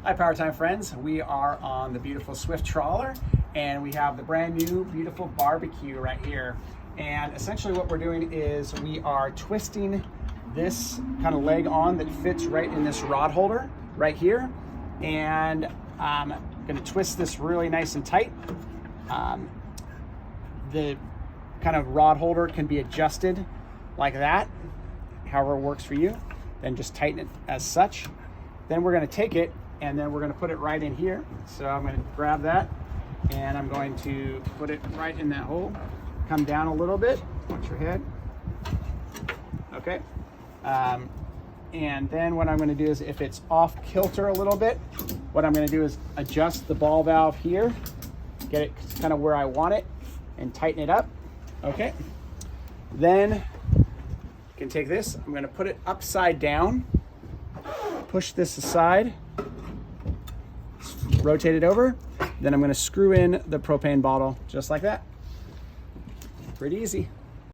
Hi Power Time friends, we are on the beautiful Swift Trawler and we have the brand new beautiful BBQ right here. And essentially what we're doing is we are twisting this kind of leg on that fits right in this rod holder right here. And I'm gonna twist this really nice and tight. The kind of rod holder can be adjusted like that, however it works for you. Then just tighten it as such. Then we're gonna take it and then we're gonna put it right in here. So I'm gonna grab that and I'm going to put it right in that hole. Come down a little bit, watch your head. Okay. And then what I'm gonna do is, if it's off kilter a little bit, what I'm gonna do is adjust the ball valve here, get it kind of where I want it and tighten it up. Okay. Then you can take this, I'm gonna put it upside down, push this aside, rotate it over, then I'm gonna screw in the propane bottle just like that. Pretty easy.